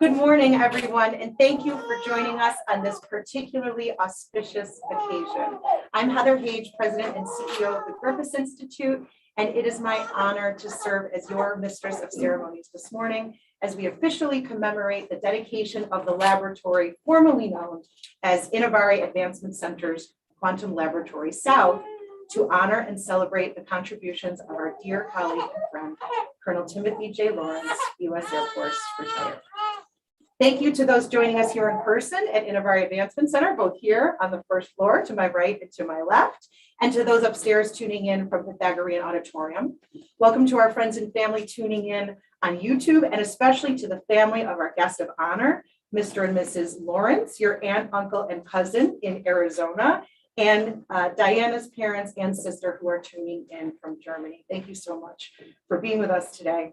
Good morning, everyone, and thank you for joining us on this particularly auspicious occasion. I'm Heather Hage, President and CEO of the Griffis Institute, and it is my honor to serve as your Mistress of Ceremonies this morning as we officially commemorate the dedication of the laboratory formerly known as Innovari Advancement Center's Quantum Laboratory South to honor and celebrate the contributions of our dear colleague and friend, Colonel Timothy J. Lawrence, U.S. Air Force, retired. Thank you to those joining us here in person at Innovari Advancement Center, both here on the first floor to my right and to my left, and to those upstairs tuning in from Pythagorean Auditorium. Welcome to our friends and family tuning in on YouTube, and especially to the family of our guest of honor, Mr. and Mrs. Lawrence, your aunt, uncle, and cousin in Arizona, and Diana's parents and sister who are tuning in from Germany. Thank you so much for being with us today.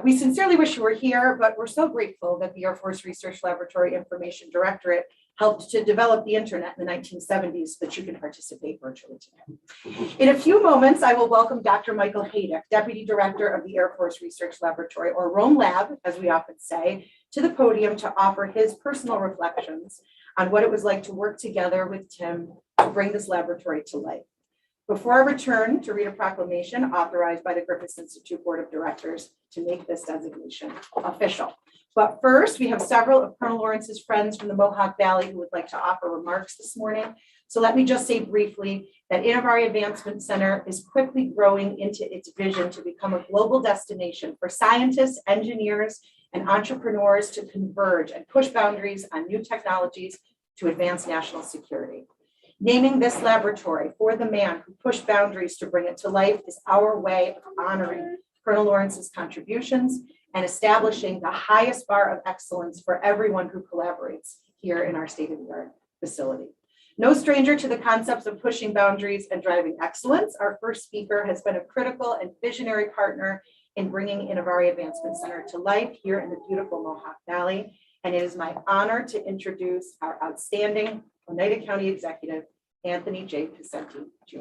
We sincerely wish you were here, but we're so grateful that the Air Force Research Laboratory Information Directorate helped to develop the internet in the 1970s so that you can participate virtually today. In a few moments, I will welcome Dr. Michael Haydick, Deputy Director of the Air Force Research Laboratory, or Rome Lab, as we often say, to the podium to offer his personal reflections on what it was like to work together with Tim to bring this laboratory to life. Before I return to read a proclamation authorized by the Griffis Institute Board of Directors to make this designation official. But first, we have several of Colonel Lawrence's friends from the Mohawk Valley who would like to offer remarks this morning. So let me just say briefly that Innovari Advancement Center is quickly growing into its vision to become a global destination for scientists, engineers, and entrepreneurs to converge and push boundaries on new technologies to advance national security. Naming this laboratory for the man who pushed boundaries to bring it to life is our way of honoring Colonel Lawrence's contributions and establishing the highest bar of excellence for everyone who collaborates here in our state-of-the-art facility. No stranger to the concepts of pushing boundaries and driving excellence, our first speaker has been a critical and visionary partner in bringing Innovari Advancement Center to life here in the beautiful Mohawk Valley. And it is my honor to introduce our outstanding Oneida County Executive, Anthony J. Picenti, Jr.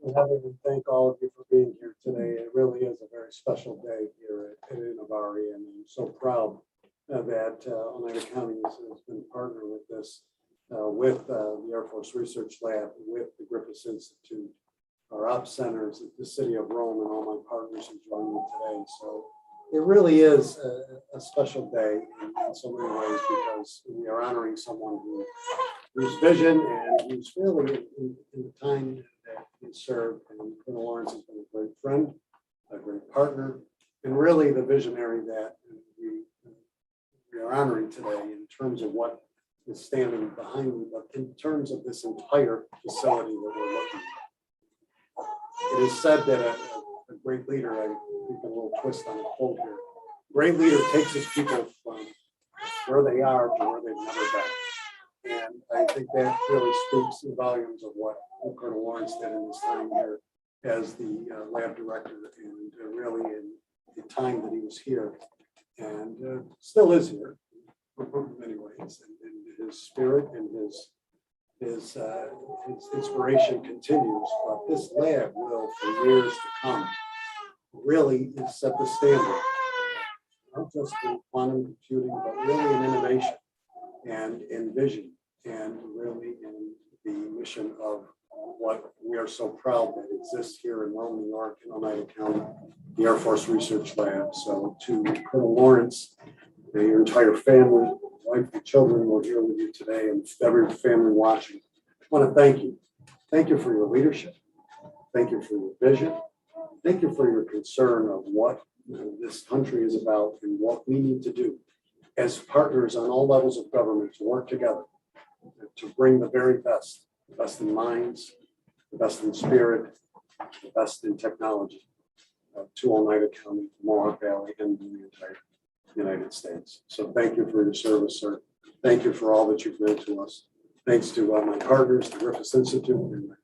Heather, and thank all of you for being here today. It really is a very special day here at Innovari, and I'm so proud that Oneida County has been partnered with this, with the Air Force Research Lab, with the Griffis Institute, our ops centers, the city of Rome, and all my partners who joined me today. So it really is a special day in so many ways because we are honoring someone whose vision and who's really in the time that he served. And Colonel Lawrence has been a great friend, a great partner, and really the visionary that we are honoring today in terms of what is standing behind me, but in terms of this entire facility that we're looking at. It is said that a great leader, I think a little twist on a quote here, great leader takes his people from where they are to where they've never been. And I think that really speaks volumes of what Colonel Lawrence did in his time here as the lab director, and really in the time that he was here and still is here in many ways. And his spirit and his inspiration continues, but this lab will, for years to come, really set the standard, not just in quantum computing, but really in innovation and in vision, and really in the mission of what we are so proud that exists here in Rome, New York, in Oneida County, the Air Force Research Lab. So to Colonel Lawrence, your entire family, wife and children who are here with you today, and every family watching, I want to thank you. Thank you for your leadership. Thank you for your vision. Thank you for your concern of what this country is about and what we need to do as partners on all levels of government to work together to bring the very best, the best in minds, the best in spirit, the best in technology to Oneida County, Mohawk Valley, and the entire United States. So thank you for your service, sir. Thank you for all that you've meant to us. Thanks to my partners, the Griffis Institute, and my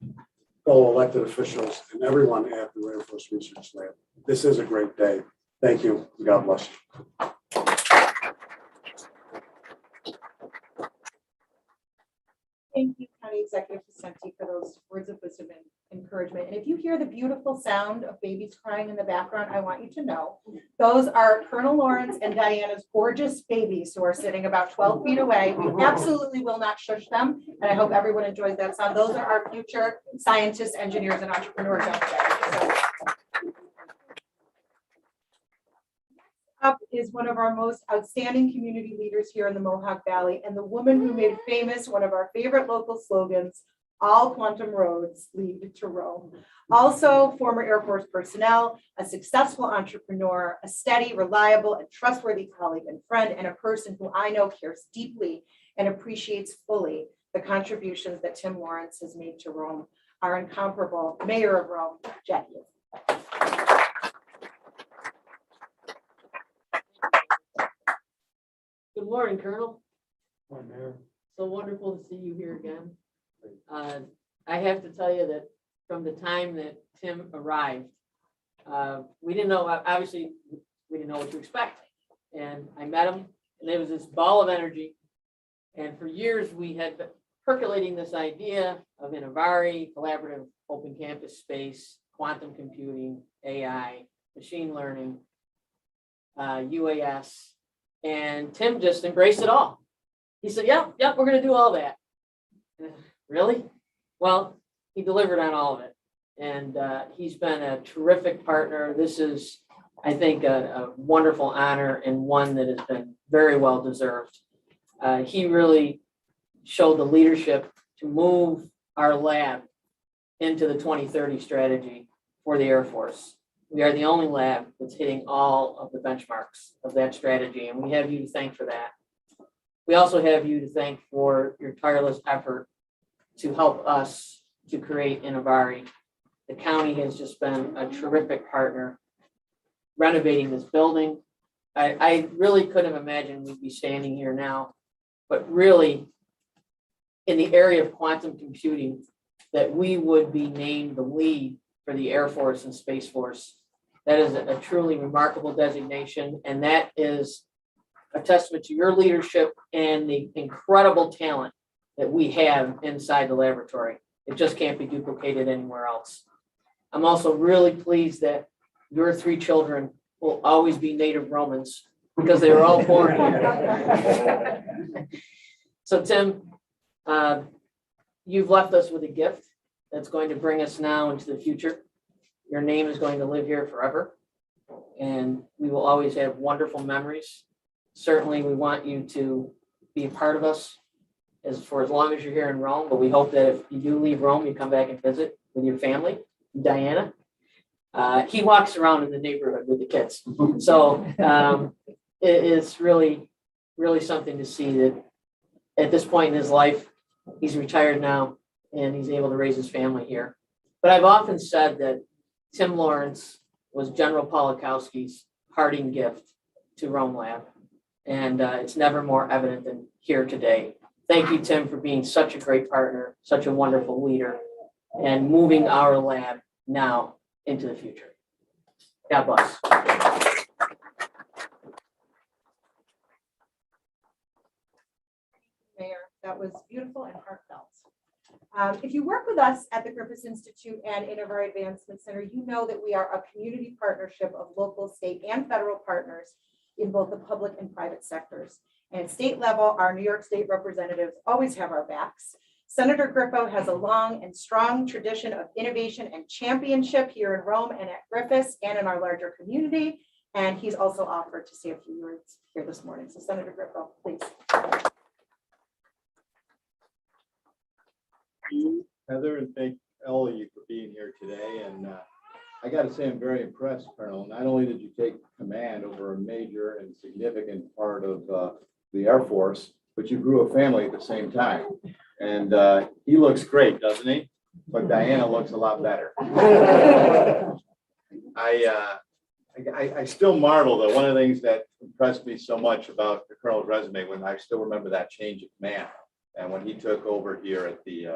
fellow elected officials, and everyone at the Air Force Research Lab. This is a great day. Thank you. God bless you. Thank you, County Executive Picenti, for those words of wisdom and encouragement. And if you hear the beautiful sound of babies crying in the background, I want you to know those are Colonel Lawrence and Diana's gorgeous babies who are sitting about 12 feet away. We absolutely will not shush them. And I hope everyone enjoys that sound. Those are our future scientists, engineers, and entrepreneurs out there. So, up is one of our most outstanding community leaders here in the Mohawk Valley, and the woman who made famous one of our favorite local slogans, all quantum roads lead to Rome. Also, former Air Force personnel, a successful entrepreneur, a steady, reliable, and trustworthy colleague and friend, and a person who I know cares deeply and appreciates fully the contributions that Tim Lawrence has made to Rome, our incomparable Mayor of Rome, Jackie. Good morning, Colonel. Morning, Mayor. So wonderful to see you here again. I have to tell you that from the time that Tim arrived, we didn't know, obviously, we didn't know what to expect. And I met him, and there was this ball of energy. And for years, we had been percolating this idea of Innovari, collaborative open campus space, quantum computing, AI, machine learning, UAS. And Tim just embraced it all. He said, yep, we're going to do all that. Really? Well, he delivered on all of it. And he's been a terrific partner. This is, I think, a wonderful honor and one that has been very well deserved. He really showed the leadership to move our lab into the 2030 strategy for the Air Force. We are the only lab that's hitting all of the benchmarks of that strategy, and we have you to thank for that. We also have you to thank for your tireless effort to help us to create Innovari. The county has just been a terrific partner renovating this building. I really couldn't have imagined we'd be standing here now, but really in the area of quantum computing, that we would be named the lead for the Air Force and Space Force. That is a truly remarkable designation, and that is a testament to your leadership and the incredible talent that we have inside the laboratory. It just can't be duplicated anywhere else. I'm also really pleased that your 3 children will always be native Romans because they were all born here. So Tim, you've left us with a gift that's going to bring us now into the future. Your name is going to live here forever, and we will always have wonderful memories. Certainly, we want you to be a part of us for as long as you're here in Rome, but we hope that if you do leave Rome, you come back and visit with your family, Diana. He walks around in the neighborhood with the kids. So it is really, really something to see that at this point in his life, he's retired now, and he's able to raise his family here. But I've often said that Tim Lawrence was General Polakowski's parting gift to Rome Lab, and it's never more evident than here today. Thank you, Tim, for being such a great partner, such a wonderful leader, and moving our lab now into the future. God bless. Mayor, that was beautiful and heartfelt. If you work with us at the Griffith Institute and Innovari Advancement Center, you know that we are a community partnership of local, state, and federal partners in both the public and private sectors. And at state level, our New York State representatives always have our backs. Senator Griffo has a long and strong tradition of innovation and championship here in Rome and at Griffiths and in our larger community. And he's also offered to say a few words here this morning. So Senator Griffo, please. You, Heather, and thank all of you for being here today. And I got to say, I'm very impressed, Colonel. Not only did you take command over a major and significant part of the Air Force, but you grew a family at the same time. And he looks great, doesn't he? But Diana looks a lot better. I still marvel, though. One of the things that impressed me so much about the Colonel's resume, when I still remember that change of command, and when he took over here at the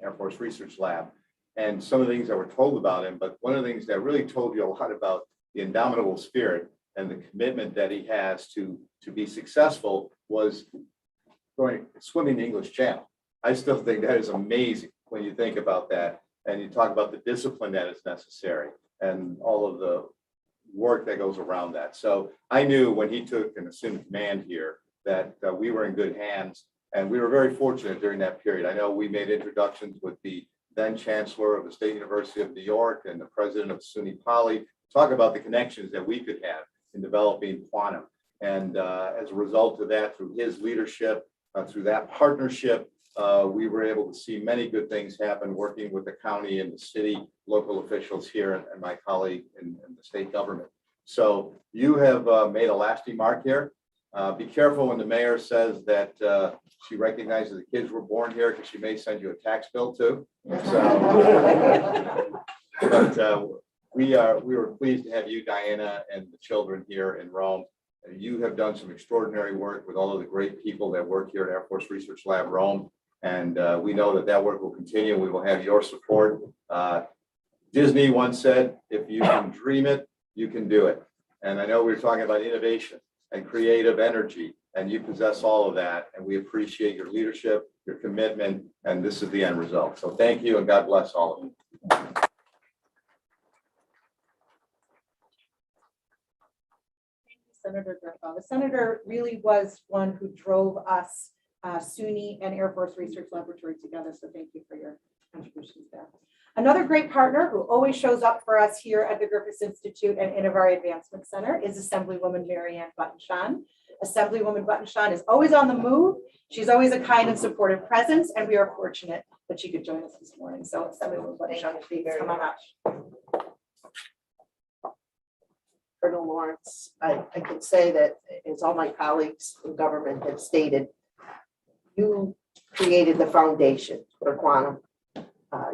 Air Force Research Lab, and some of the things that were told about him, but one of the things that really told you a lot about the indomitable spirit and the commitment that he has to be successful was swimming the English Channel. I still think that is amazing when you think about that. and you talk about the discipline that is necessary and all of the work that goes around that. So I knew when he took and assumed command here that we were in good hands, and we were very fortunate during that period. I know we made introductions with the then Chancellor of the State University of New York and the President of SUNY Poly, talk about the connections that we could have in developing quantum. And as a result of that, through his leadership, through that partnership, we were able to see many good things happen working with the county and the city, local officials here, and my colleague in the state government. So you have made a lasting mark here. Be careful when the mayor says that she recognizes the kids were born here, because she may send you a tax bill too. So, but we were pleased to have you, Diana, and the children here in Rome. You have done some extraordinary work with all of the great people that work here at Air Force Research Lab Rome. And we know that that work will continue. We will have your support. Disney once said, if you can dream it, you can do it. And I know we were talking about innovation and creative energy, and you possess all of that. And we appreciate your leadership, your commitment, and this is the end result. So thank you, and God bless all of you. Senator Griffo. The senator really was one who drove us, SUNY and Air Force Research Laboratory together. So thank you for your contributions there. Another great partner who always shows up for us here at the Griffiths Institute and Innovari Advancement Center is Assemblywoman Mary Ann Buttonshaw. Assemblywoman Buttonshaw is always on the move. She's always a kind and supportive presence, and we are fortunate that she could join us this morning. So Assemblywoman Buttonshaw, please come on up. Colonel Lawrence, I can say that, as all my colleagues in government have stated, you created the foundation for quantum.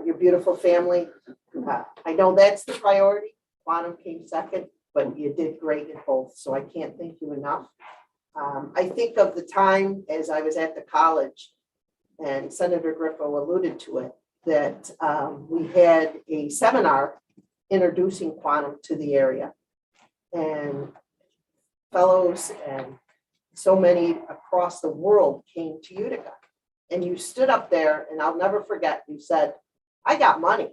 Your beautiful family, I know that's the priority. Quantum came second, but you did great in both, so I can't thank you enough. I think of the time as I was at the college, and Senator Griffo alluded to it, that we had a seminar introducing quantum to the area. And fellows and so many across the world came to Utica. And you stood up there, and I'll never forget, you said, I got money.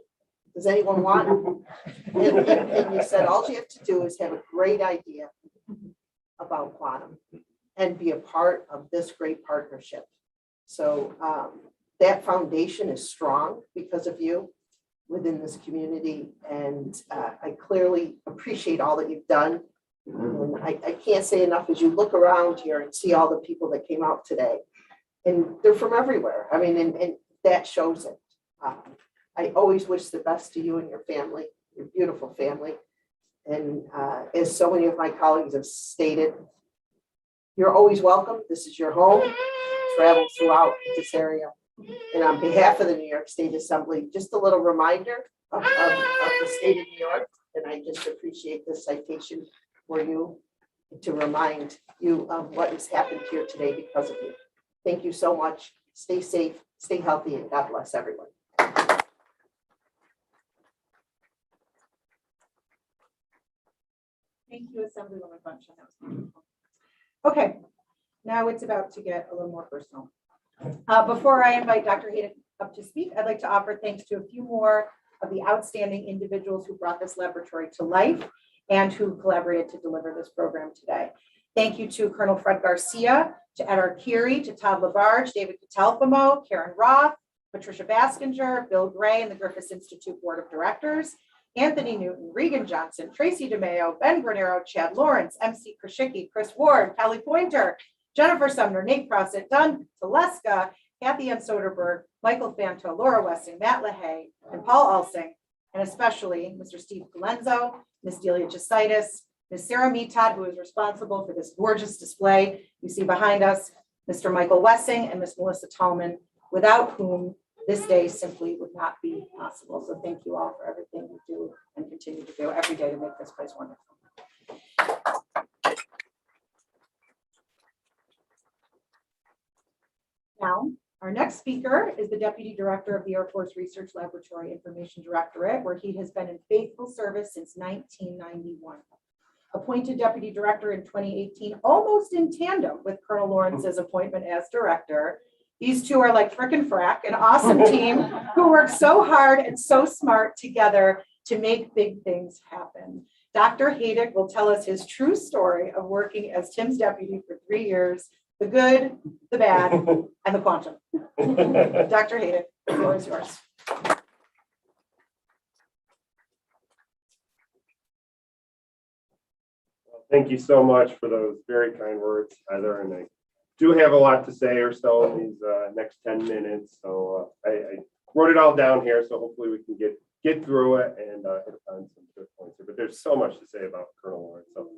Does anyone want it? And you said, all you have to do is have a great idea about quantum and be a part of this great partnership. So that foundation is strong because of you within this community, and I clearly appreciate all that you've done. And I can't say enough as you look around here and see all the people that came out today, and they're from everywhere. I mean, and that shows it. I always wish the best to you and your family, your beautiful family. And as so many of my colleagues have stated, you're always welcome. This is your home. Travel throughout this area. And on behalf of the New York State Assembly, just a little reminder of the state of New York. And I just appreciate this citation for you to remind you of what has happened here today because of you. Thank you so much. Stay safe, stay healthy, and God bless everyone. Thank you, Assemblywoman Buttonshaw. That was wonderful. Okay, now it's about to get a little more personal. Before I invite Dr. Hayden up to speak, I'd like to offer thanks to a few more of the outstanding individuals who brought this laboratory to life and who collaborated to deliver this program today. Thank you to Colonel Fred Garcia, to Ed Arcuri, to Todd Labarge, David Catalfamo, Karen Roth, Patricia Baskinger, Bill Gray, and the Griffiths Institute Board of Directors, Anthony Newton, Regan Johnson, Tracy DeMayo, Ben Granero, Chad Lawrence, MC Krashicki, Chris Ward, Kelly Pointer, Jennifer Sumner, Nate Crossett, Dunn Teleska, Kathy Ann Soderberg, Michael Fanto, Laura Wessing, Matt LaHaye, and Paul Alsing, and especially Mr. Steve Galenzo, Ms. Delia Chasitis, Ms. Sarah Metad, who is responsible for this gorgeous display you see behind us, Mr. Michael Wessing, and Ms. Melissa Tallman, without whom this day simply would not be possible. So thank you all for everything you do and continue to do every day to make this place wonderful. Now, our next speaker is the Deputy Director of the Air Force Research Laboratory Information Directorate, where he has been in faithful service since 1991. Appointed Deputy Director in 2018, almost in tandem with Colonel Lawrence's appointment as Director, These two are like frick and frack, an awesome team who work so hard and so smart together to make big things happen. Dr. Haydick will tell us his true story of working as Tim's deputy for 3 years, the good, the bad, and the quantum. Dr. Haydick, the floor is yours. Thank you so much for those very kind words, Heather, and I do have a lot to say or so in these next 10 minutes. So I wrote it all down here, so hopefully we can get through it and hit upon some good points here. But there's so much to say about Colonel Lawrence. So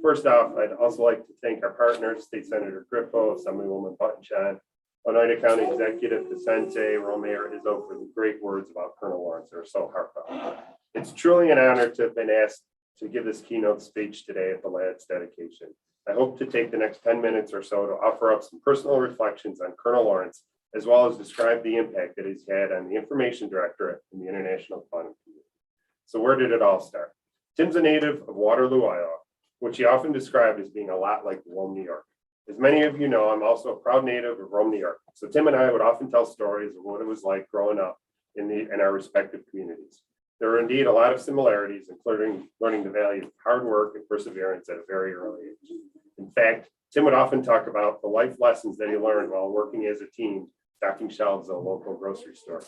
first off, I'd also like to thank our partners, State Senator Griffo, Assemblywoman Buttonshine, Oneida County Executive Vicente Romero Izzo for the great words about Colonel Lawrence. They're so heartfelt. It's truly an honor to have been asked to give this keynote speech today at the lad's dedication. I hope to take the next 10 minutes or so to offer up some personal reflections on Colonel Lawrence, as well as describe the impact that he's had on the Information Directorate and the International Quantum Community. So where did it all start? Tim's a native of Waterloo, Iowa, which he often described as being a lot like Rome, New York. As many of you know, I'm also a proud native of Rome, New York. So Tim and I would often tell stories of what it was like growing up in our respective communities. There are indeed a lot of similarities, including learning the value of hard work and perseverance at a very early age. In fact, Tim would often talk about the life lessons that he learned while working as a team, stocking shelves at a local grocery store.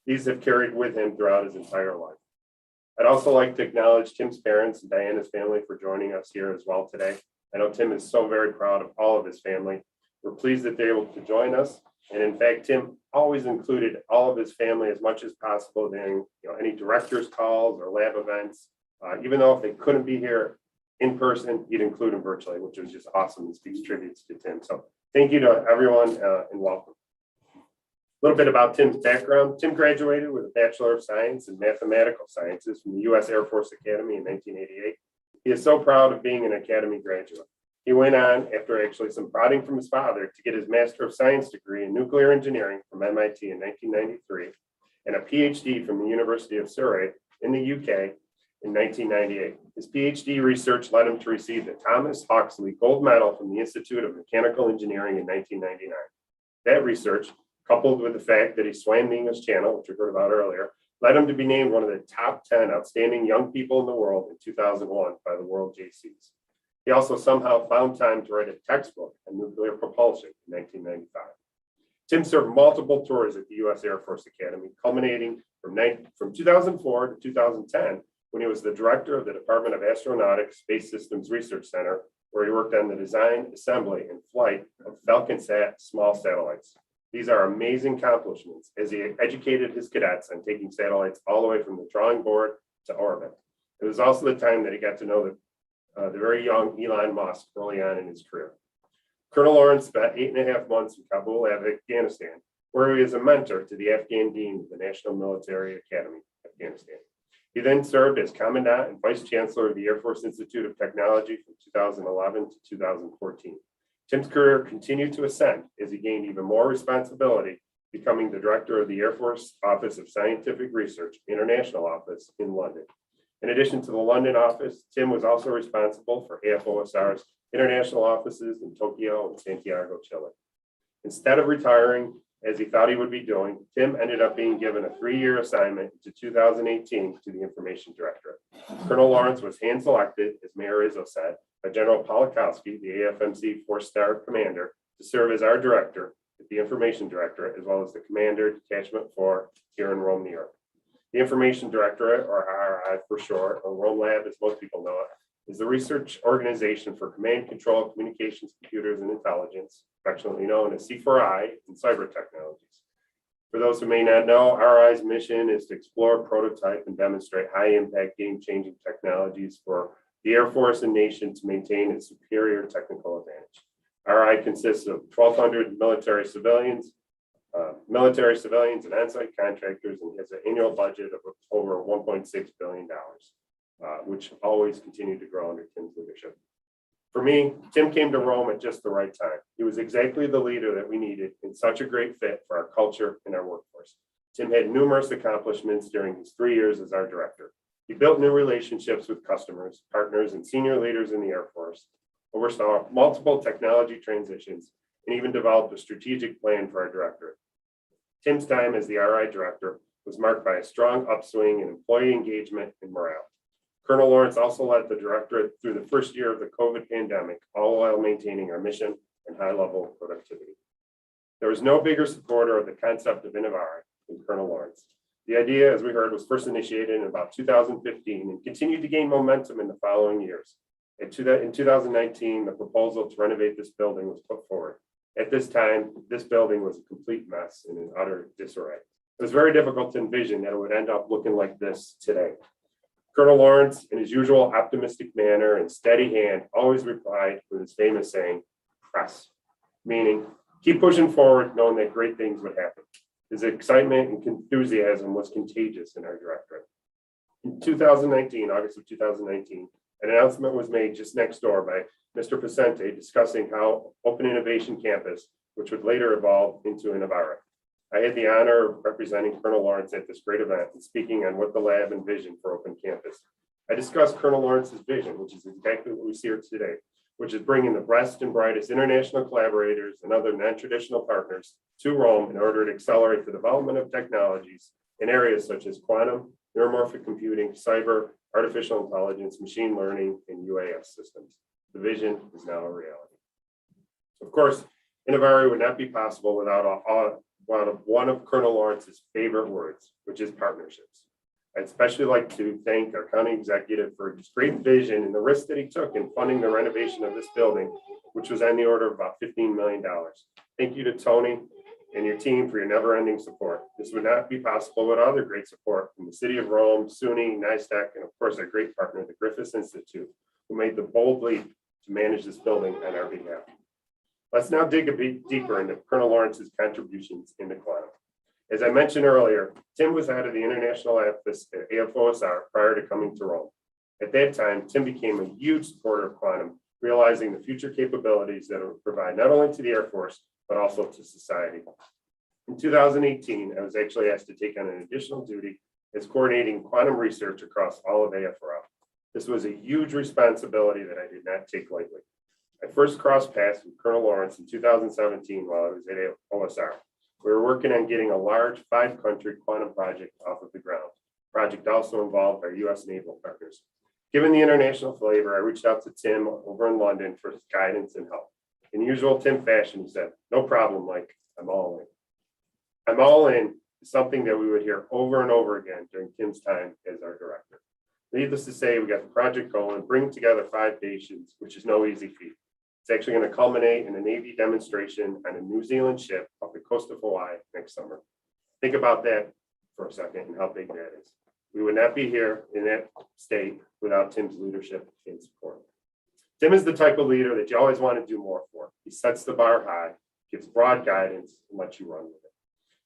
These have carried with him throughout his entire life. I'd also like to acknowledge Tim's parents and Diana's family for joining us here as well today. I know Tim is so very proud of all of his family. We're pleased that they're able to join us. And in fact, Tim always included all of his family as much as possible during any director's calls or lab events. Even though if they couldn't be here in person, he'd include them virtually, which was just awesome and speaks tributes to Tim. So thank you to everyone and welcome. A little bit about Tim's background. Tim graduated with a Bachelor of Science in Mathematical Sciences from the U.S. Air Force Academy in 1988. He is so proud of being an Academy graduate. He went on, after actually some prodding from his father, to get his Master of Science degree in Nuclear Engineering from MIT in 1993 and a PhD from the University of Surrey in the UK in 1998. His PhD research led him to receive the Thomas Hawksley Gold Medal from the Institute of Mechanical Engineering in 1999. That research, coupled with the fact that he swam the English Channel, which we heard about earlier, led him to be named one of the top 10 outstanding young people in the world in 2001 by the World JCs. He also somehow found time to write a textbook on nuclear propulsion in 1995. Tim served multiple tours at the U.S. Air Force Academy, culminating from 2004 to 2010, when he was the director of the Department of Astronautics Space Systems Research Center, where he worked on the design, assembly, and flight of FalconSat small satellites. These are amazing accomplishments as he educated his cadets on taking satellites all the way from the drawing board to orbit. It was also the time that he got to know the very young Elon Musk early on in his career. Colonel Lawrence spent 8.5 months in Kabul, Afghanistan, where he was a mentor to the Afghan Dean of the National Military Academy, Afghanistan. He then served as Commandant and Vice Chancellor of the Air Force Institute of Technology from 2011 to 2014. Tim's career continued to ascend as he gained even more responsibility, becoming the Director of the Air Force Office of Scientific Research, International Office in London. In addition to the London office, Tim was also responsible for AFOSR's international offices in Tokyo and Santiago, Chile. Instead of retiring, as he thought he would be doing, Tim ended up being given a 3-year assignment to 2018 to the Information Directorate. Colonel Lawrence was hand-selected, as Mayor Izzo said, by General Polakowski, the AFMC 4-star commander, to serve as our director at the Information Directorate, as well as the commander, Detachment 4, here in Rome, New York. The Information Directorate, or RI for short, or Rome Lab as most people know it, is the research organization for command control, communications, computers, and intelligence, affectionately known as C4I and cyber technologies. For those who may not know, RI's mission is to explore, prototype, and demonstrate high-impact, game-changing technologies for the Air Force and nation to maintain its superior technical advantage. RI consists of 1,200 military civilians and on-site contractors, and has an annual budget of over $1.6 billion, which always continued to grow under Tim's leadership. For me, Tim came to Rome at just the right time. He was exactly the leader that we needed and such a great fit for our culture and our workforce. Tim had numerous accomplishments during his 3 years as our director. He built new relationships with customers, partners, and senior leaders in the Air Force, oversaw multiple technology transitions, and even developed a strategic plan for our directorate. Tim's time as the RI director was marked by a strong upswing in employee engagement and morale. Colonel Lawrence also led the directorate through the first year of the COVID pandemic, all while maintaining our mission and high level of productivity. There was no bigger supporter of the concept of Innovari than Colonel Lawrence. The idea, as we heard, was first initiated in about 2015 and continued to gain momentum in the following years. In 2019, the proposal to renovate this building was put forward. At this time, this building was a complete mess and in utter disarray. It was very difficult to envision that it would end up looking like this today. Colonel Lawrence, in his usual optimistic manner and steady hand, always replied with his famous saying, press, meaning keep pushing forward, knowing that great things would happen. His excitement and enthusiasm was contagious in our directorate. In 2019, August of 2019, an announcement was made just next door by Mr. Pacente discussing how Open Innovation Campus, which would later evolve into Innovari. I had the honor of representing Colonel Lawrence at this great event and speaking on what the lab envisioned for Open Campus. I discussed Colonel Lawrence's vision, which is exactly what we see here today, which is bringing the best and brightest international collaborators and other non-traditional partners to Rome in order to accelerate the development of technologies in areas such as quantum, neuromorphic computing, cyber, artificial intelligence, machine learning, and UAS systems. The vision is now a reality. Of course, Innovari would not be possible without one of Colonel Lawrence's favorite words, which is partnerships. I'd especially like to thank our county executive for his great vision and the risk that he took in funding the renovation of this building, which was on the order of about $15 million. Thank you to Tony and your team for your never-ending support. This would not be possible without other great support from the City of Rome, SUNY, NISTEC, and of course our great partner, the Griffith Institute, who made the bold leap to manage this building on our behalf. Let's now dig a bit deeper into Colonel Lawrence's contributions into quantum. As I mentioned earlier, Tim was head of the international office at AFOSR prior to coming to Rome. At that time, Tim became a huge supporter of quantum, realizing the future capabilities that it would provide not only to the Air Force, but also to society. In 2018, I was actually asked to take on an additional duty as coordinating quantum research across all of AFRL. This was a huge responsibility that I did not take lightly. I first crossed paths with Colonel Lawrence in 2017 while I was at OSR. We were working on getting a large 5-country quantum project off of the ground. The project also involved our US naval partners. Given the international flavor, I reached out to Tim over in London for his guidance and help. In usual Tim fashion, he said, no problem, Mike, I'm all in. I'm all in is something that we would hear over and over again during Tim's time as our director. Needless to say, we got the project going, bring together 5 nations, which is no easy feat. It's actually going to culminate in a Navy demonstration on a New Zealand ship off the coast of Hawaii next summer. Think about that for a second and how big that is. We would not be here in that state without Tim's leadership and support. Tim is the type of leader that you always want to do more for. He sets the bar high, gives broad guidance, and lets you run with it.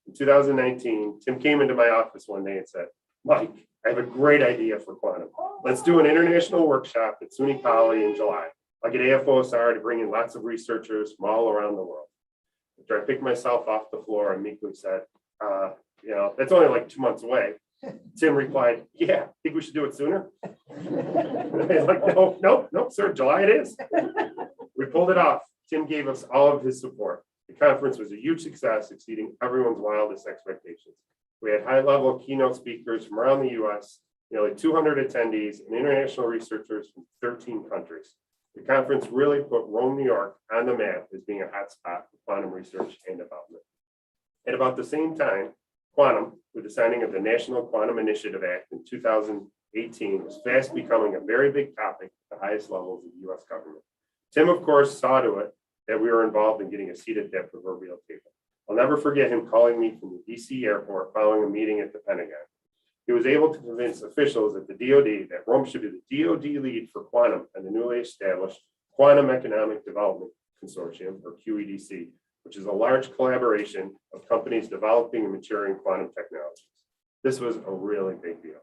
In 2019, Tim came into my office one day and said, Mike, I have a great idea for quantum. Let's do an international workshop at SUNY Poly in July. I'll get AFOSR to bring in lots of researchers from all around the world. After I picked myself off the floor and meekly said, that's only like 2 months away. Tim replied, yeah, think we should do it sooner? I was like, no, sir, July it is. We pulled it off. Tim gave us all of his support. The conference was a huge success, exceeding everyone's wildest expectations. We had high-level keynote speakers from around the US, nearly 200 attendees, and international researchers from 13 countries. The conference really put Rome, New York on the map as being a hotspot for quantum research and development. At about the same time, quantum, with the signing of the National Quantum Initiative Act in 2018, was fast becoming a very big topic at the highest levels of the US government. Tim, of course, saw to it that we were involved in getting a seat at that proverbial table. I'll never forget him calling me from the DC airport following a meeting at the Pentagon. He was able to convince officials at the DoD that Rome should be the DoD lead for quantum and the newly established Quantum Economic Development Consortium, or QEDC, which is a large collaboration of companies developing and maturing quantum technologies. This was a really big deal.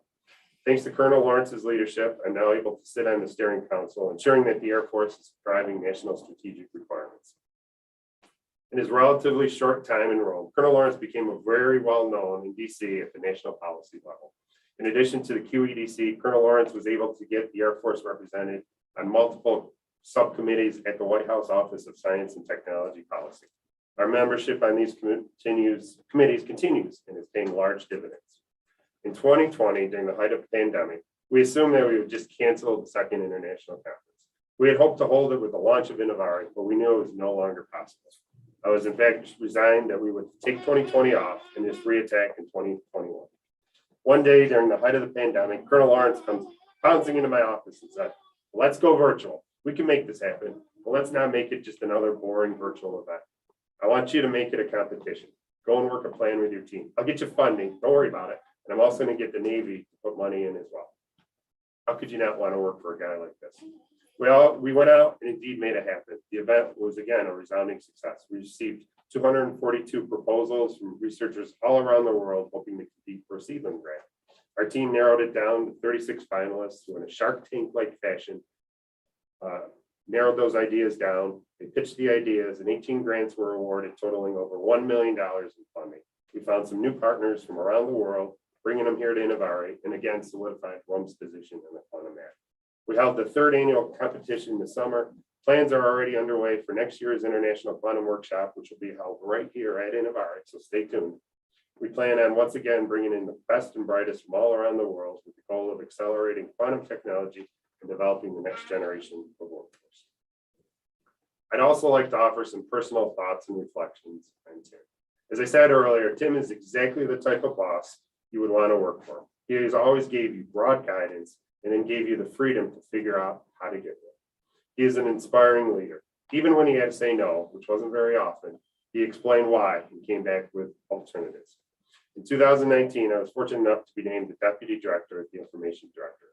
Thanks to Colonel Lawrence's leadership, I'm now able to sit on the steering council, ensuring that the Air Force is driving national strategic requirements. In his relatively short time in Rome, Colonel Lawrence became a very well-known in DC at the national policy level. In addition to the QEDC, Colonel Lawrence was able to get the Air Force represented on multiple subcommittees at the White House Office of Science and Technology Policy. Our membership on these committees continues and is paying large dividends. In 2020, during the height of the pandemic, we assumed that we would just cancel the second international conference. We had hoped to hold it with the launch of Innovari, but we knew it was no longer possible. I was in fact resigned that we would take 2020 off and just reattack in 2021. One day during the height of the pandemic, Colonel Lawrence comes bouncing into my office and said, let's go virtual. We can make this happen, but let's not make it just another boring virtual event. I want you to make it a competition. Go and work a plan with your team. I'll get you funding. Don't worry about it. And I'm also going to get the Navy to put money in as well. How could you not want to work for a guy like this? We went out and indeed made it happen. The event was again a resounding success. We received 242 proposals from researchers all around the world hoping to compete for a Seedling grant. Our team narrowed it down to 36 finalists who in a Shark Tank-like fashion narrowed those ideas down. They pitched the ideas and 18 grants were awarded totaling over $1 million in funding. We found some new partners from around the world, bringing them here to Innovari and again solidified ROM's position in the quantum area. We held the third annual competition this summer. Plans are already underway for next year's International Quantum Workshop, which will be held right here at Innovari, so stay tuned. We plan on once again bringing in the best and brightest from all around the world with the goal of accelerating quantum technology and developing the next generation of workforce. I'd also like to offer some personal thoughts and reflections on Tim. As I said earlier, Tim is exactly the type of boss you would want to work for. He has always gave you broad guidance and then gave you the freedom to figure out how to get there. He is an inspiring leader. Even when he had to say no, which wasn't very often, he explained why and came back with alternatives. In 2019, I was fortunate enough to be named the Deputy Director at the Information Director.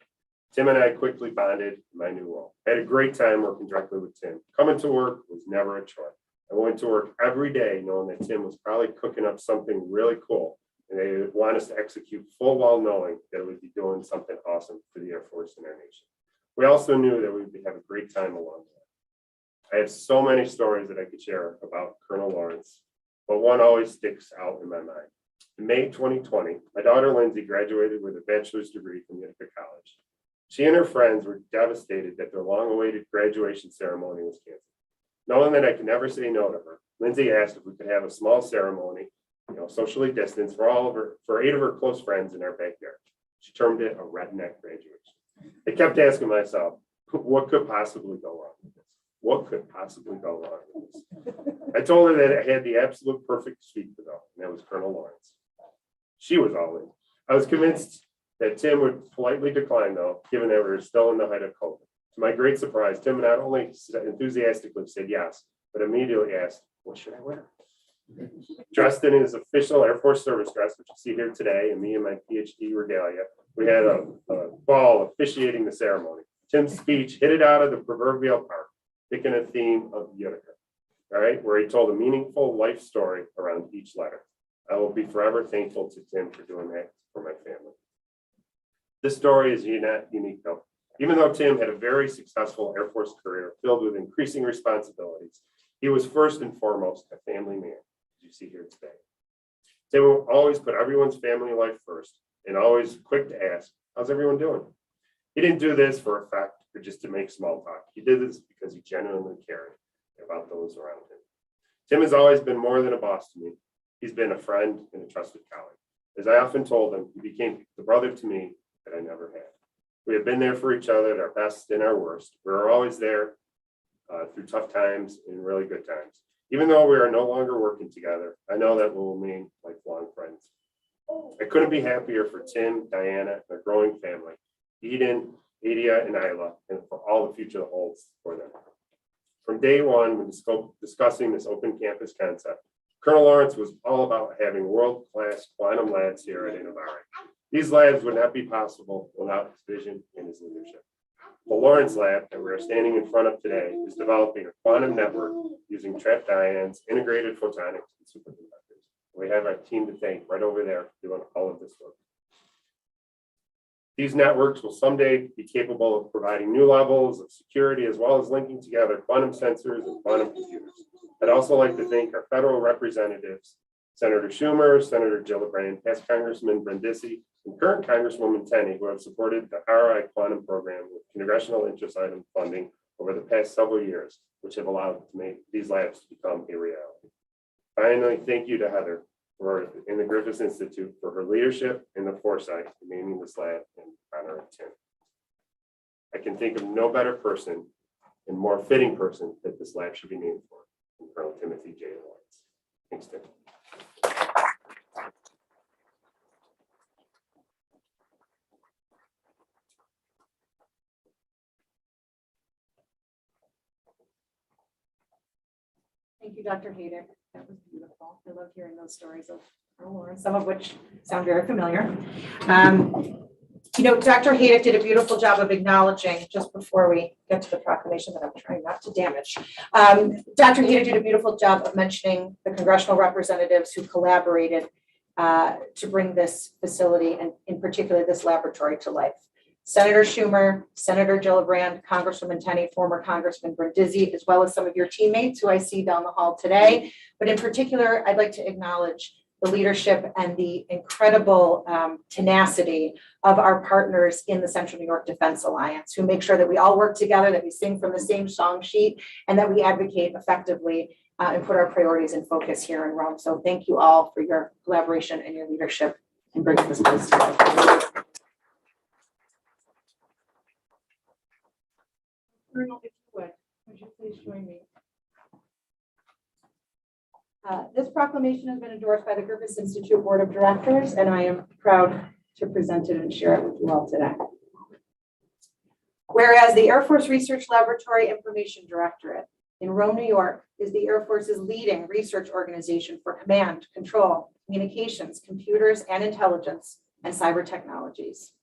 Tim and I quickly bonded in my new role. I had a great time working directly with Tim. Coming to work was never a chore. I went to work every day knowing that Tim was probably cooking up something really cool and they would want us to execute full well knowing that we'd be doing something awesome for the Air Force and our nation. We also knew that we'd have a great time along the way. I have so many stories that I could share about Colonel Lawrence, but one always sticks out in my mind. In May 2020, my daughter Lindsay graduated with a bachelor's degree from Utica College. She and her friends were devastated that their long-awaited graduation ceremony was canceled. Knowing that I could never say no to her, Lindsay asked if we could have a small ceremony, socially distanced for 8 of her close friends in our backyard. She termed it a redneck graduation. I kept asking myself, what could possibly go wrong with this? What could possibly go wrong with this? I told her that I had the absolute perfect speaker though, and that was Colonel Lawrence. She was all in. I was convinced that Tim would politely decline though, given that we were still in the height of COVID. To my great surprise, Tim not only enthusiastically said yes, but immediately asked, what should I wear? Dressed in his official Air Force service dress, which you see here today, and me and my PhD regalia, we had a ball officiating the ceremony. Tim's speech hit it out of the proverbial park, picking a theme of Utica, all right, where he told a meaningful life story around each letter. I will be forever thankful to Tim for doing that for my family. This story is not unique though. Even though Tim had a very successful Air Force career filled with increasing responsibilities, he was first and foremost a family man, as you see here today. Tim will always put everyone's family life first and always quick to ask, how's everyone doing? He didn't do this for effect or just to make small talk. He did this because he genuinely cared about those around him. Tim has always been more than a boss to me. He's been a friend and a trusted colleague. As I often told him, he became the brother to me that I never had. We have been there for each other at our best and our worst. We're always there through tough times and really good times. Even though we are no longer working together, I know that we'll remain lifelong friends. I couldn't be happier for Tim, Diana, and their growing family, Eden, Adia, and Isla, and for all the future holds for them. From day one, when discussing this open campus concept, Colonel Lawrence was all about having world-class quantum labs here at Innovari. These labs would not be possible without his vision and his leadership. The Lawrence Lab that we are standing in front of today is developing a quantum network using trapped ions, integrated photonics, and superconductors. We have our team to thank right over there doing all of this work. These networks will someday be capable of providing new levels of security as well as linking together quantum sensors and quantum computers. I'd also like to thank our federal representatives, Senator Schumer, Senator Gillibrand, past Congressman Brindisi, and current Congresswoman Tenney, who have supported the RI Quantum Program with congressional interest item funding over the past several years, which have allowed to make these labs to become a reality. Finally, thank you to Heather in the Griffith Institute for her leadership and the foresight in naming this lab in honor of Tim. I can think of no better person and more fitting person that this lab should be named for than Colonel Timothy J. Lawrence. Thanks, Tim. Thank you, Dr. Hayden. That was beautiful. I love hearing those stories of Colonel Lawrence, some of which sound very familiar. Dr. Hayden did a beautiful job of acknowledging, just before we get to the proclamation that I'm trying not to damage. Dr. Hayden did a beautiful job of mentioning the congressional representatives who collaborated to bring this facility and in particular this laboratory to life. Senator Schumer, Senator Gillibrand, Congresswoman Tenney, former Congressman Brindisi, as well as some of your teammates who I see down the hall today. But in particular, I'd like to acknowledge the leadership and the incredible tenacity of our partners in the Central New York Defense Alliance, who make sure that we all work together, that we sing from the same song sheet, and that we advocate effectively and put our priorities in focus here in Rome. So thank you all for your collaboration and your leadership in bringing this place to life. Colonel, if you would you please join me? This proclamation has been endorsed by the Griffith Institute Board of Directors, and I am proud to present it and share it with you all today. Whereas the Air Force Research Laboratory Information Directorate in Rome, New York, is the Air Force's leading research organization for command, control, communications, computers, and intelligence, and cyber technologies.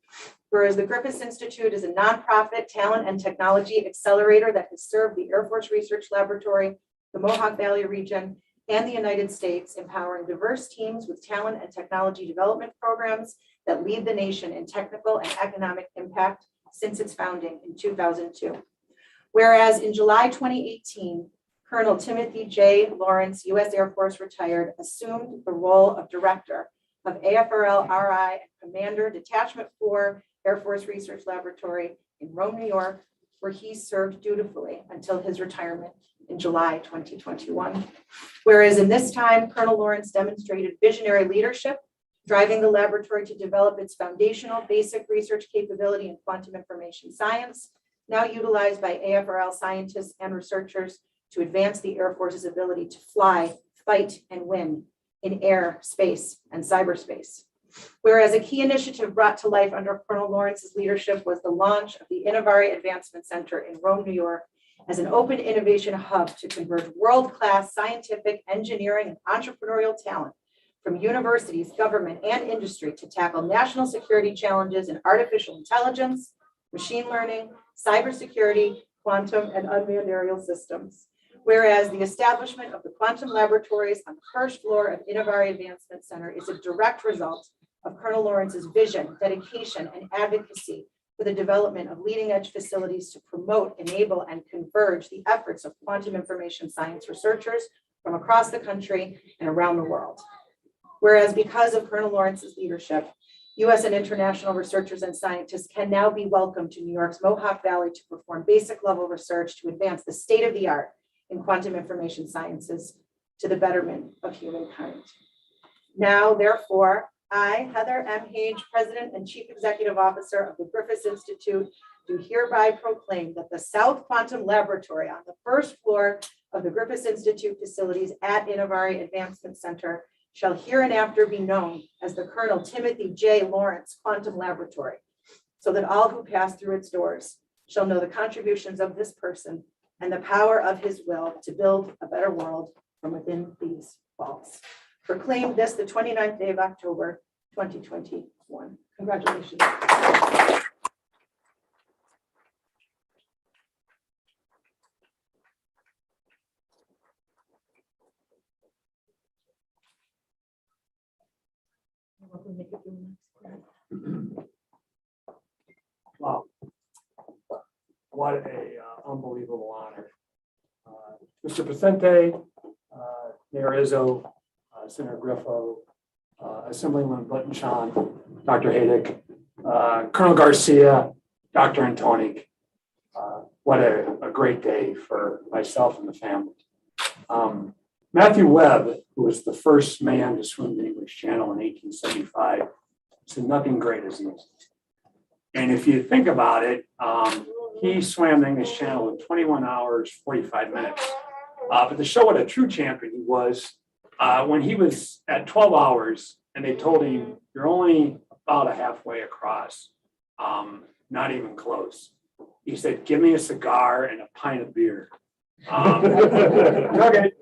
Whereas the Griffith Institute is a nonprofit talent and technology accelerator that has served the Air Force Research Laboratory, the Mohawk Valley region, and the United States, empowering diverse teams with talent and technology development programs that lead the nation in technical and economic impact since its founding in 2002. Whereas in July 2018, Colonel Timothy J. Lawrence, U.S. Air Force retired, assumed the role of director of AFRL-RI and Commander Detachment 4 Air Force Research Laboratory in Rome, New York, where he served dutifully until his retirement in July 2021. Whereas in this time, Colonel Lawrence demonstrated visionary leadership, driving the laboratory to develop its foundational basic research capability in quantum information science, now utilized by AFRL scientists and researchers to advance the Air Force's ability to fly, fight, and win in air, space, and cyberspace. Whereas a key initiative brought to life under Colonel Lawrence's leadership was the launch of the Innovari Advancement Center in Rome, New York, as an open innovation hub to converge world-class scientific, engineering, and entrepreneurial talent from universities, government, and industry to tackle national security challenges in artificial intelligence, machine learning, cybersecurity, quantum, and unmanned aerial systems. Whereas the establishment of the quantum laboratories on the first floor of Innovari Advancement Center is a direct result of Colonel Lawrence's vision, dedication, and advocacy for the development of leading-edge facilities to promote, enable, and converge the efforts of quantum information science researchers from across the country and around the world. Whereas because of Colonel Lawrence's leadership, U.S. and international researchers and scientists can now be welcomed to New York's Mohawk Valley to perform basic level research to advance the state of the art in quantum information sciences to the betterment of humankind. Now, therefore, I, Heather M. Hage, President and Chief Executive Officer of the Griffith Institute, do hereby proclaim that the South Quantum Laboratory on the first floor of the Griffith Institute facilities at Innovari Advancement Center shall hereinafter be known as the Colonel Timothy J. Lawrence Quantum Laboratory, so that all who pass through its doors shall know the contributions of this person and the power of his will to build a better world from within these walls. Proclaimed this the 29th day of October, 2021. Congratulations. Wow. What a unbelievable honor. Mr. Pacente, Mayor Izzo, Senator Griffo, Assemblyman Buttonshon, Dr. Haydick, Colonel Garcia, Dr. Antonik, what a great day for myself and the family. Matthew Webb, who was the first man to swim the English Channel in 1875, said nothing great is easy. And if you think about it, he swam the English Channel in 21 hours, 45 minutes. But to show what a true champion he was, when he was at 12 hours and they told him, you're only about a halfway across, not even close. He said, give me a cigar and a pint of beer. Took it,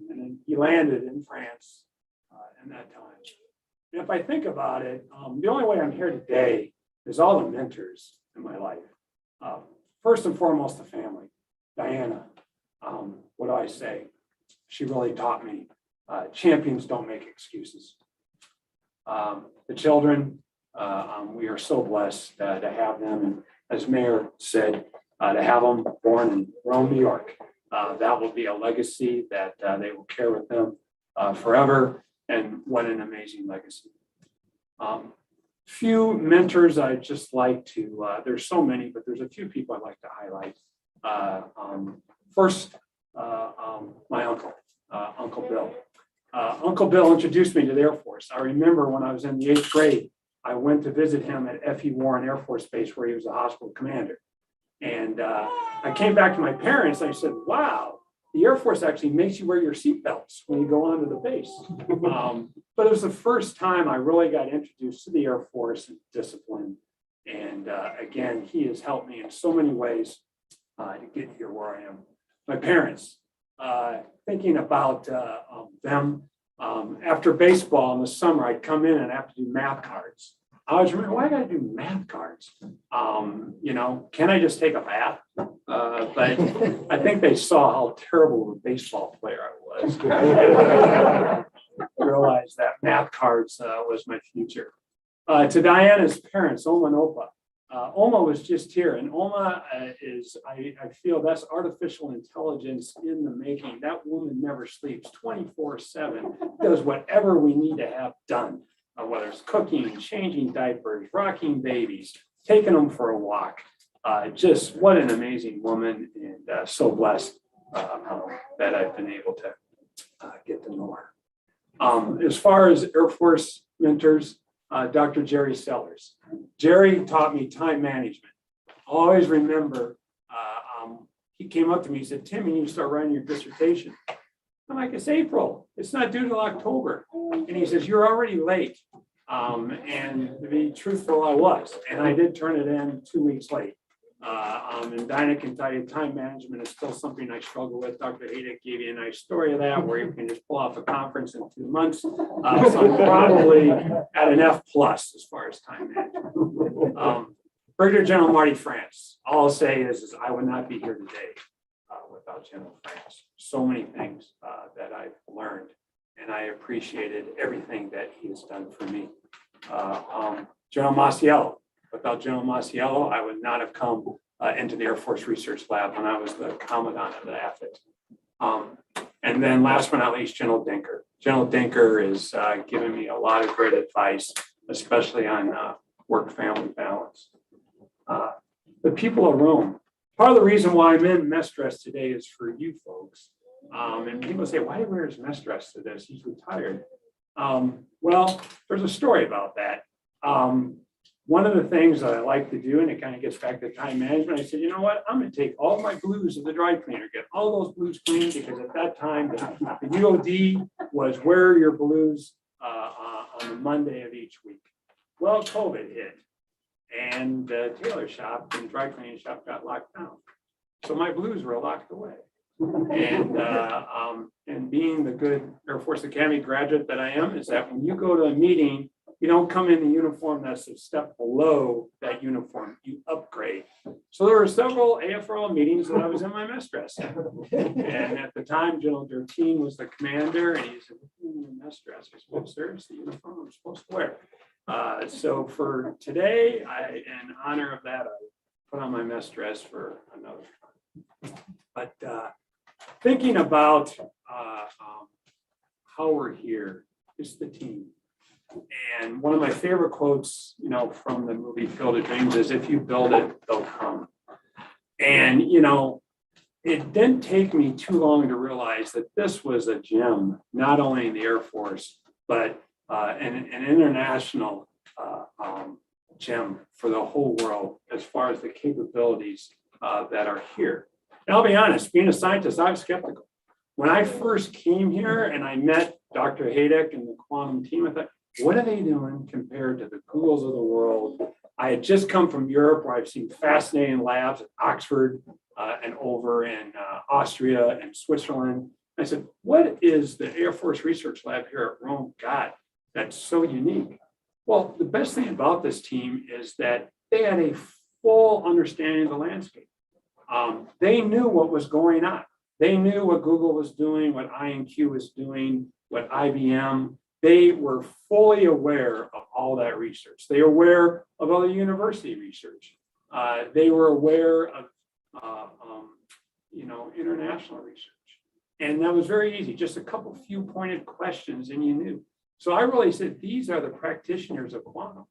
and then he landed in France in that time. And if I think about it, the only way I'm here today is all the mentors in my life. First and foremost, the family. Diana, what do I say? She really taught me champions don't make excuses. The children, we are so blessed to have them. And as Mayor said, to have them born in Rome, New York, that will be a legacy that they will carry with them forever. And what an amazing legacy. Few mentors I'd just like to, there's so many, but there's a few people I'd like to highlight. First, my uncle, Uncle Bill. Uncle Bill introduced me to the Air Force. I remember when I was in the 8th grade, I went to visit him at F.E. Warren Air Force Base where he was a hospital commander. And I came back to my parents and I said, wow, the Air Force actually makes you wear your seatbelts when you go onto the base. But it was the first time I really got introduced to the Air Force and discipline. And again, he has helped me in so many ways to get here where I am. My parents, thinking about them, after baseball in the summer, I'd come in and have to do math cards. I always remember, why I gotta do math cards? Can I just take a bath? But I think they saw how terrible of a baseball player I was. I realized that math cards was my future. To Diana's parents, Oma and Opa. Oma was just here, and Oma is, I feel that's artificial intelligence in the making. That woman never sleeps, 24/7, does whatever we need to have done, whether it's cooking, changing diapers, rocking babies, taking them for a walk. Just what an amazing woman, and so blessed that I've been able to get to know her. As far as Air Force mentors, Dr. Jerry Sellers. Jerry taught me time management. I always remember he came up to me, he said, Tim, you need to start writing your dissertation. I'm like, it's April. It's not due till October. And he says, you're already late. And to be truthful, I was. And I did turn it in 2 weeks late. And Dinah can tell you time management is still something I struggle with. Dr. Haydick gave you a nice story of that, where you can just pull off a conference in 2 months. So I'm probably at an F+ as far as time management. Brigadier General Marty France. All I'll say is I would not be here today without General France. So many things that I've learned, and I appreciated everything that he has done for me. General Masiello. Without General Masiello, I would not have come into the Air Force Research Lab when I was the commandant of the AFIT. And then last but not least, General Dinker. General Dinker is giving me a lot of great advice, especially on work-family balance. The people of Rome. Part of the reason why I'm in mess dress today is for you folks. And people say, why do you wear his mess dress to this? He's retired. Well, there's a story about that. One of the things that I like to do, and it kind of gets back to time management, I said, you know what, I'm going to take all my blues to the dry cleaner, get all those blues cleaned, because at that time, the UOD was wear your blues on the Monday of each week. Well, COVID hit, and the tailor shop and dry cleaning shop got locked down. So my blues were locked away. And being the good Air Force Academy graduate that I am, is that when you go to a meeting, you don't come in the uniform that's a step below that uniform, you upgrade. So there were several AFRL meetings that I was in my mess dress. And at the time, General Durteen was the commander, and he said, mess dress. I said, well, sir, it's the uniform I'm supposed to wear. So for today, in honor of that, I put on my mess dress for another time. But thinking about how we're here, is the team. And one of my favorite quotes, from the movie Field of Dreams is, if you build it, they'll come. And, you know, it didn't take me too long to realize that this was a gem, not only in the Air Force, but an international gem for the whole world as far as the capabilities that are here. And I'll be honest, being a scientist, I was skeptical. When I first came here and I met Dr. Haydick and the quantum team, I thought, what are they doing compared to the Googles of the world? I had just come from Europe where I've seen fascinating labs at Oxford and over in Austria and Switzerland. I said, what is the Air Force Research Lab here at Rome got that's so unique? Well, the best thing about this team is that they had a full understanding of the landscape. They knew what was going on. They knew what Google was doing, what IonQ was doing, what IBM. They were fully aware of all that research. They were aware of other university research. They were aware of, international research. And that was very easy, just a couple few pointed questions and you knew. So I really said, these are the practitioners of quantum.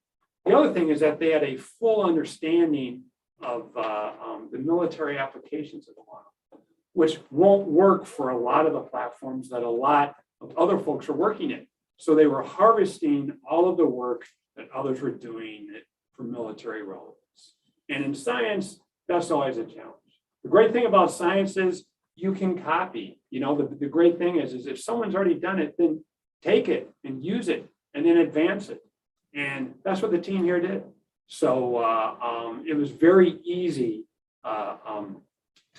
The other thing is that they had a full understanding of the military applications of quantum, which won't work for a lot of the platforms that a lot of other folks are working in. So they were harvesting all of the work that others were doing for military relevance. And in science, that's always a challenge. The great thing about science is you can copy. You know, the great thing is if someone's already done it, then take it and use it and then advance it. And that's what the team here did. So it was very easy to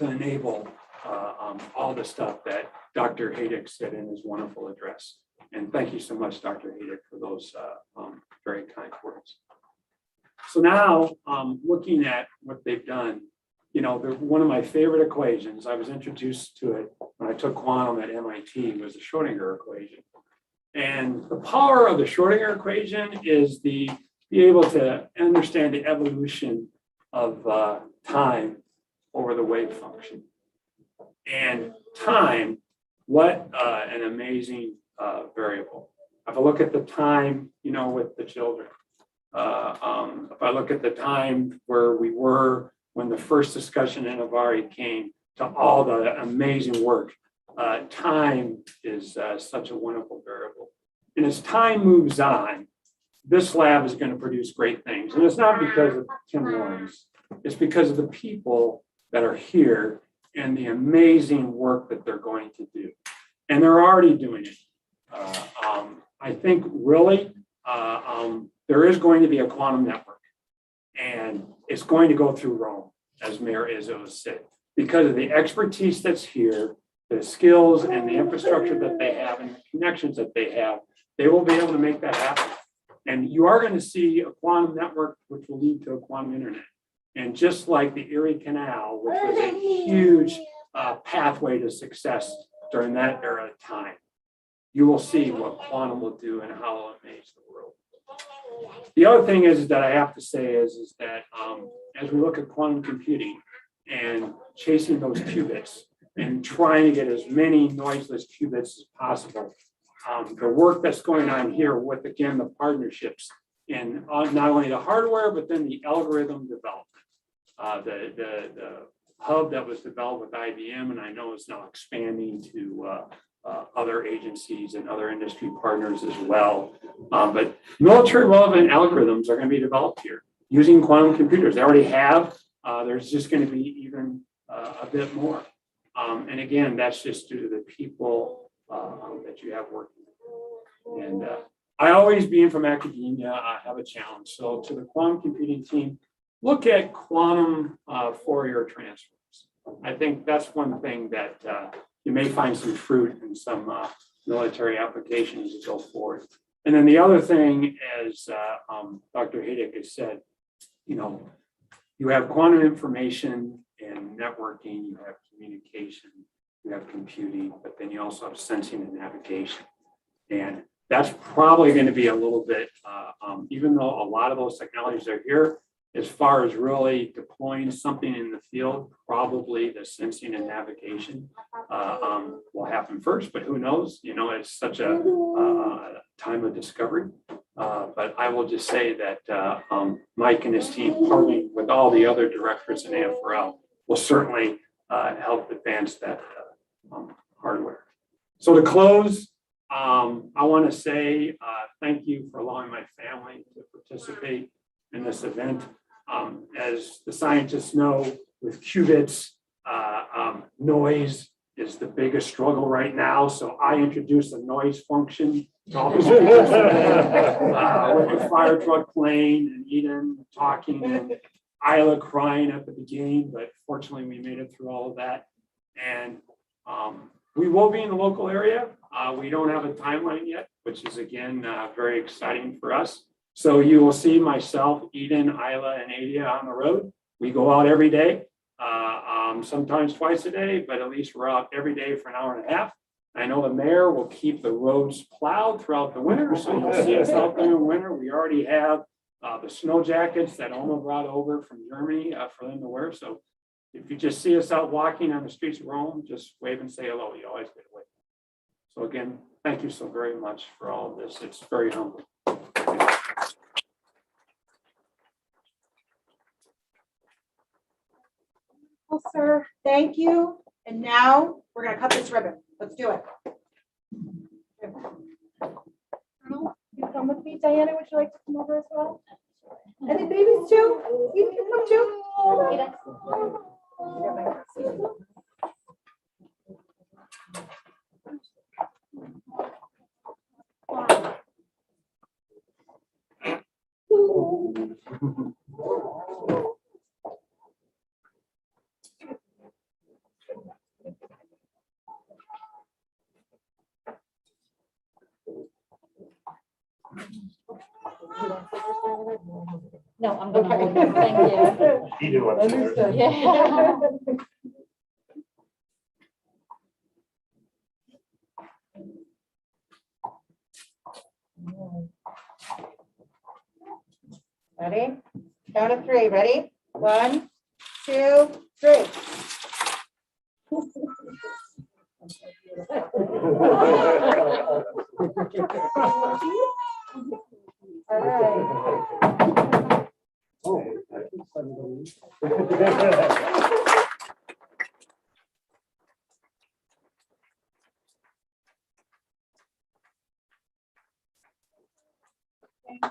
enable all the stuff that Dr. Haydick said in his wonderful address. And thank you so much, Dr. Haydick, for those very kind words. So now, looking at what they've done, you know, one of my favorite equations, I was introduced to it when I took quantum at MIT, was the Schrodinger equation. And the power of the Schrodinger equation is be able to understand the evolution of time over the wave function. And time, what an amazing variable. If I look at the time, you know, with the children, if I look at the time where we were when the first discussion in Avari came to all the amazing work, time is such a wonderful variable. And as time moves on, this lab is going to produce great things. And it's not because of Tim Lawrence, it's because of the people that are here and the amazing work that they're going to do. And they're already doing it. I think really there is going to be a quantum network and it's going to go through Rome, as Mayor Izzo said, because of the expertise that's here, the skills and the infrastructure that they have and the connections that they have, they will be able to make that happen. And you are going to see a quantum network, which will lead to a quantum internet. And just like the Erie Canal, which was a huge pathway to success during that era of time, you will see what quantum will do and how it will amaze the world. The other thing is that I have to say is that as we look at quantum computing and chasing those qubits and trying to get as many noiseless qubits as possible, the work that's going on here with, again, the partnerships in not only the hardware, but then the algorithm development, the hub that was developed with IBM, and I know it's now expanding to other agencies and other industry partners as well. But military relevant algorithms are going to be developed here using quantum computers. They already have. There's just going to be even a bit more. And again, that's just due to the people that you have working. And I always, being from academia, I have a challenge. So to the quantum computing team, look at quantum Fourier transforms. I think that's one thing that you may find some fruit in some military applications to go forward. And then the other thing, as Dr. Haydick has said, you know, you have quantum information and networking, you have communication, you have computing, but then you also have sensing and navigation. And that's probably going to be a little bit, even though a lot of those technologies are here, as far as really deploying something in the field, probably the sensing and navigation will happen first, but who knows? You know, it's such a time of discovery. But I will just say that Mike and his team, partnering with all the other directors in AFRL, will certainly help advance that hardware. So to close, I want to say thank you for allowing my family to participate in this event. As the scientists know, with qubits, noise is the biggest struggle right now. So I introduced a noise function to all the speakers today, with the fire truck playing and Eden talking and Isla crying at the beginning, but fortunately we made it through all of that. And we will be in the local area. We don't have a timeline yet, which is again very exciting for us. So you will see myself, Eden, Isla, and Adia on the road. We go out every day, sometimes twice a day, but at least we're out every day for an hour and a half. I know the mayor will keep the roads plowed throughout the winter, so you'll see us out there in winter. We already have the snow jackets that Oma brought over from Germany for them to wear. So if you just see us out walking on the streets of Rome, just wave and say hello. You always get away. So again, thank you so very much for all of this. It's very humbling. Well, sir, thank you. And now we're gonna cut this ribbon. Let's do it. Colonel, you come with me. Diana, would you like to come over as well? And the babies too? You can come too. No, I'm gonna hold it. Thank you. He didn't want to. Understood. Yeah. Ready? Count of three. Ready? 1, 2, 3. All right. Oh, I can send them.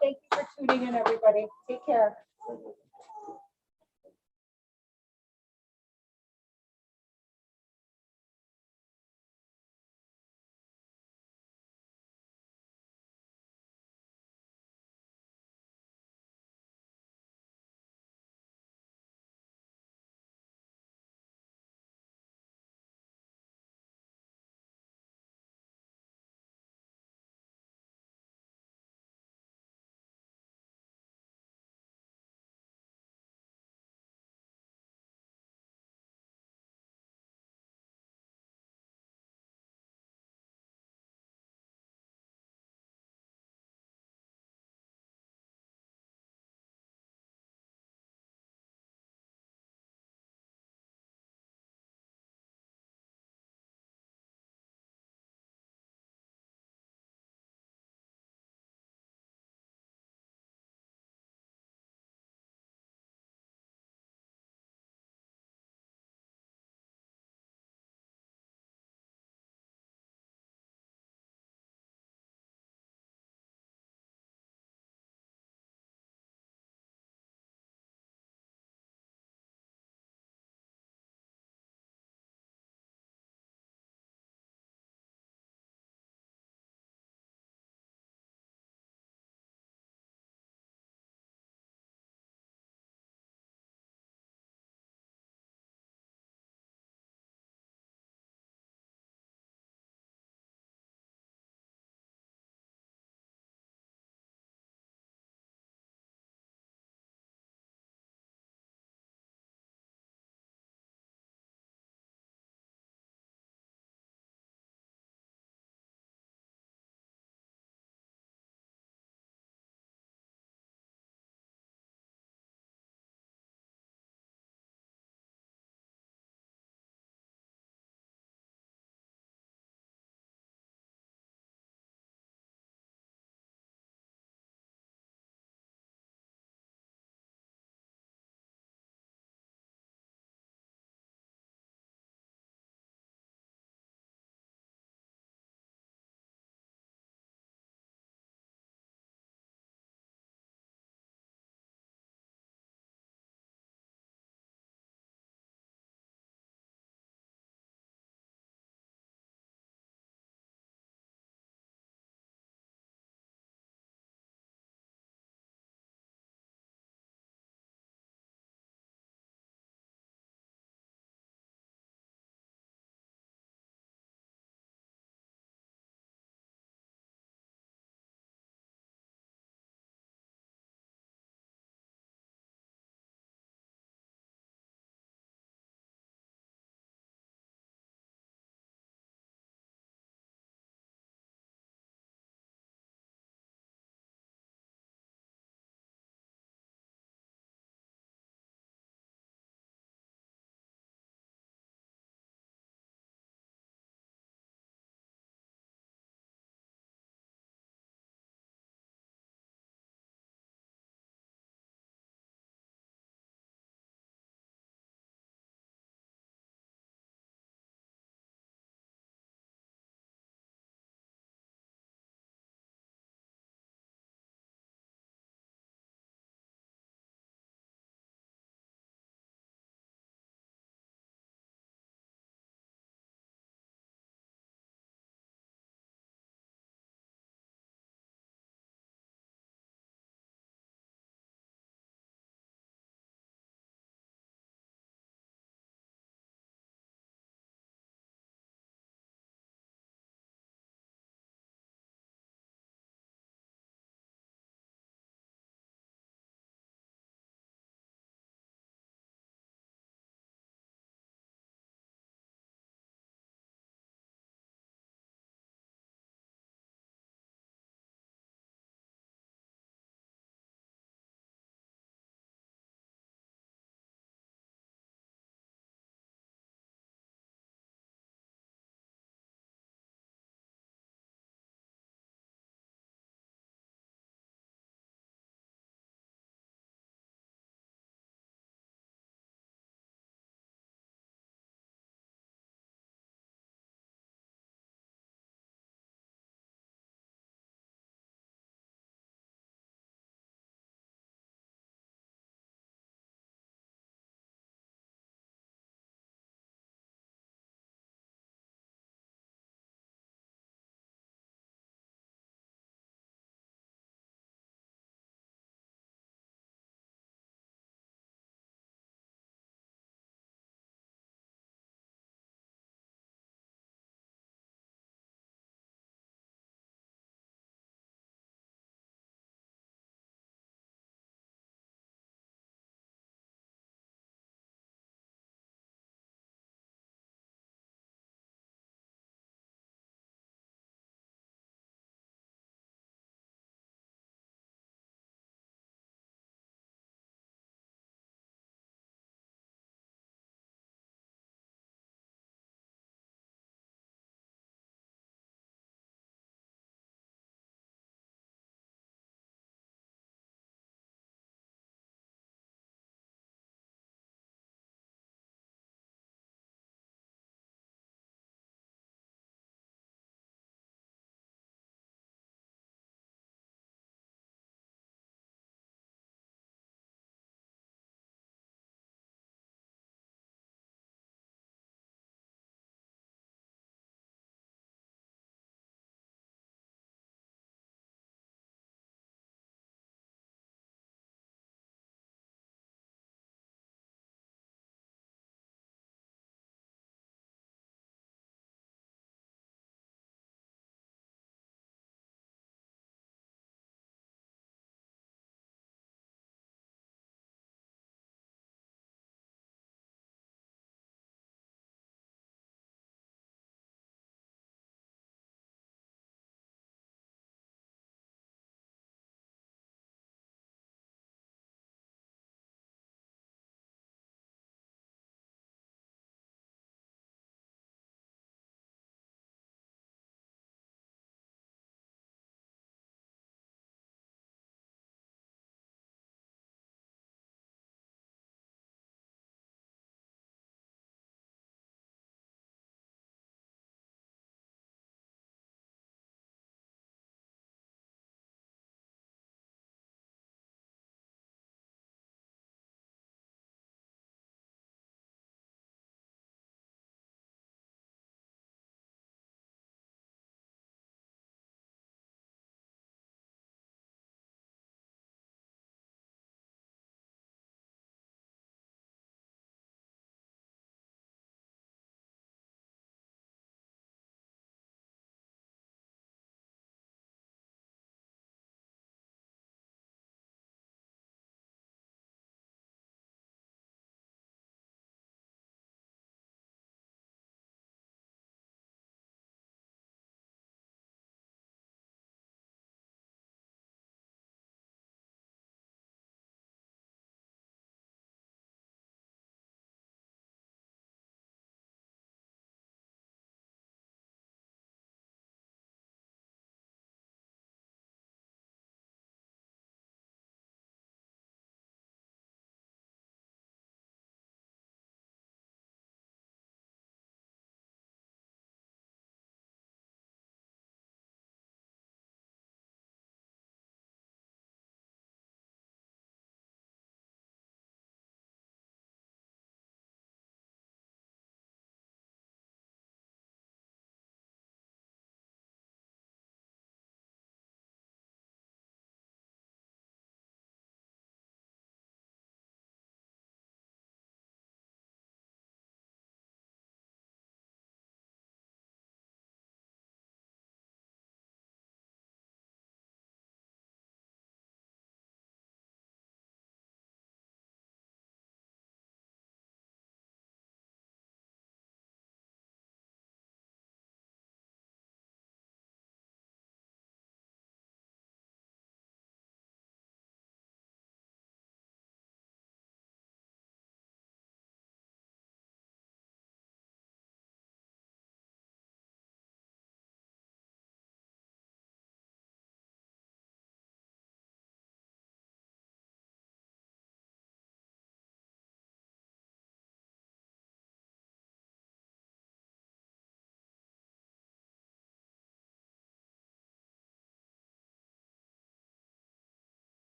Thank you for tuning in, everybody. Take care.